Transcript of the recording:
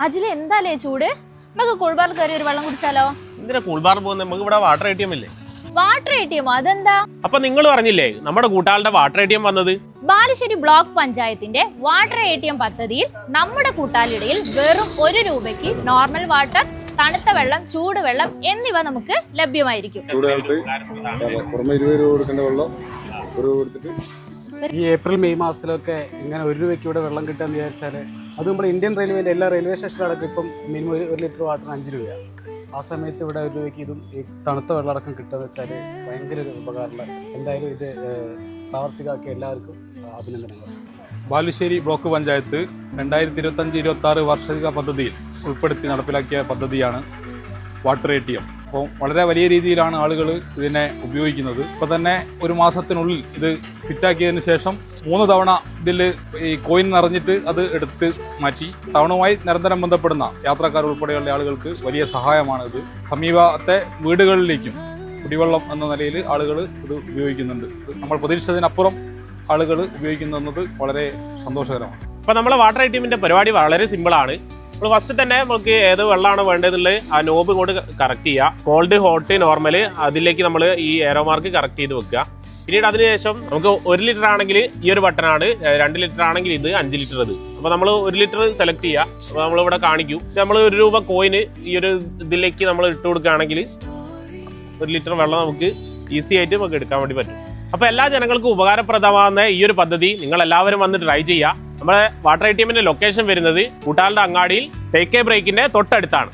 അജില് എന്താലേ ചൂട്? നമുക്ക് കൂൾബാർ കയറി ഒരു വെള്ളം കുടിച്ചാലോ? എന്തിനാ കൂൾബാർ പോകുന്നത്? നമുക്ക് ഇവിടെ വാട്ടർ ATM ഇല്ലേ? വാട്ടർ ATM അതെന്താ? അപ്പൊ നിങ്ങൾ പറഞ്ഞില്ലേ നമ്മുടെ കൂട്ടാളുടെ വാട്ടർ ATM വന്നത്? ബാലുശ്ശേരി ബ്ലോക്ക് പഞ്ചായത്തിന്റെ വാട്ടർ ATM പദ്ധതിയിൽ നമ്മുടെ കൂട്ടാലിടയിൽ വെറും 1 രൂപയ്ക്ക് നോർമൽ വാട്ടർ, തണുത്ത വെള്ളം, ചൂടുവെള്ളം എന്നിവ നമുക്ക് ലഭ്യമായിരിക്കും. ചൂടുകാലത്ത് പുറമെ 20 രൂപ കൊടുക്കേണ്ട വെള്ളം 1 രൂപ കൊടുത്തിട്ട് ഈ ഏപ്രിൽ മെയ് മാസത്തിലൊക്കെ ഇങ്ങനെ 1 രൂപയ്ക്ക് ഇവിടെ വെള്ളം കിട്ടാന്ന് വിചാരിച്ചാൽ അത് നമ്മുടെ ഇന്ത്യൻ റെയിൽവേൻ്റെ എല്ലാ റെയിൽവേ സ്റ്റേഷനിലടക്കം ഇപ്പം മിനിമം 1 ലിറ്റർ വാട്ടറിന് 5 രൂപയാണ്. ആ സമയത്ത് ഇവിടെ 1 രൂപയ്ക്ക് ഇതും ഈ തണുത്ത വെള്ളം അടക്കം കിട്ടുകയെന്ന് വെച്ചാൽ ഭയങ്കര ഒരു ഉപകാരമുള്ള. എന്തായാലും ഇത് പ്രാവർത്തികമാക്കിയ എല്ലാവർക്കും അഭിനന്ദനങ്ങൾ. ബാലുശ്ശേരി ബ്ലോക്ക് പഞ്ചായത്ത് 2025-26 വാർഷിക പദ്ധതിയിൽ ഉൾപ്പെടുത്തി നടപ്പിലാക്കിയ പദ്ധതിയാണ് വാട്ടർ ATM. അപ്പോൾ വളരെ വലിയ രീതിയിലാണ് ആളുകൾ ഇതിനെ ഉപയോഗിക്കുന്നത്. ഇപ്പോൾ തന്നെ 1 മാസത്തിനുള്ളിൽ ഇത് ഫിറ്റാക്കിയതിന് ശേഷം 3 തവണ ഇതിൽ ഈ കോയിൻ നിറഞ്ഞിട്ട് അത് എടുത്ത് മാറ്റി. ടൗണുമായി നിരന്തരം ബന്ധപ്പെടുന്ന യാത്രക്കാർ ഉൾപ്പെടെയുള്ള ആളുകൾക്ക് വലിയ സഹായമാണ് ഇത്. സമീപത്തെ വീടുകളിലേക്കും കുടിവെള്ളം എന്ന നിലയിൽ ആളുകൾ ഇത് ഉപയോഗിക്കുന്നുണ്ട്. നമ്മൾ പ്രതീക്ഷിച്ചതിനപ്പുറം ആളുകൾ ഉപയോഗിക്കുന്നത് വളരെ സന്തോഷകരമാണ്. അപ്പൊ നമ്മളെ വാട്ടർ ATMന്റെ പരിപാടി വളരെ സിമ്പിൾ ആണ്. നമ്മൾ ഫസ്റ്റ് തന്നെ നമുക്ക് ഏത് വെള്ളമാണ് വേണ്ടതെന്നുള്ളത് ആ നോബ് കൊണ്ട് കറക്റ്റ് ചെയ്യുക. കോൾഡ്, ഹോട്ട്, നോർമൽ അതിലേക്ക് നമ്മൾ ഈ ഏറോ മാർക്ക് കറക്റ്റ് ചെയ്ത് വെക്കുക. പിന്നീട് അതിനുശേഷം നമുക്ക് 1 ലിറ്റർ ആണെങ്കിൽ ഈ ഒരു ബട്ടണാണ്, 2 ലിറ്റർ ആണെങ്കിൽ ഇത്, 5 ലിറ്റർ ഇത്. അപ്പൊ നമ്മൾ 1 ലിറ്റർ സെലക്ട് ചെയ്യുക. അപ്പൊ നമ്മളിവിടെ കാണിക്കും. നമ്മൾ 1 രൂപ കോയിന് ഈ ഒരു ഇതിലേക്ക് നമ്മൾ ഇട്ട് കൊടുക്കുകയാണെങ്കിൽ 1 ലിറ്റർ വെള്ളം നമുക്ക് ഈസി ആയിട്ട് നമുക്ക് എടുക്കാൻ വേണ്ടി പറ്റും. അപ്പൊ എല്ലാ ജനങ്ങൾക്കും ഉപകാരപ്രദമാകുന്ന ഈ ഒരു പദ്ധതി നിങ്ങൾ എല്ലാവരും വന്ന് ട്രൈ ചെയ്യുക. നമ്മുടെ വാട്ടർ ATMന്റെ ലൊക്കേഷൻ വരുന്നത് കൂട്ടാളുടെ അങ്ങാടിയിൽ ടേക്ക് എ ബ്രേക്കിന്റെ തൊട്ടടുത്താണ്.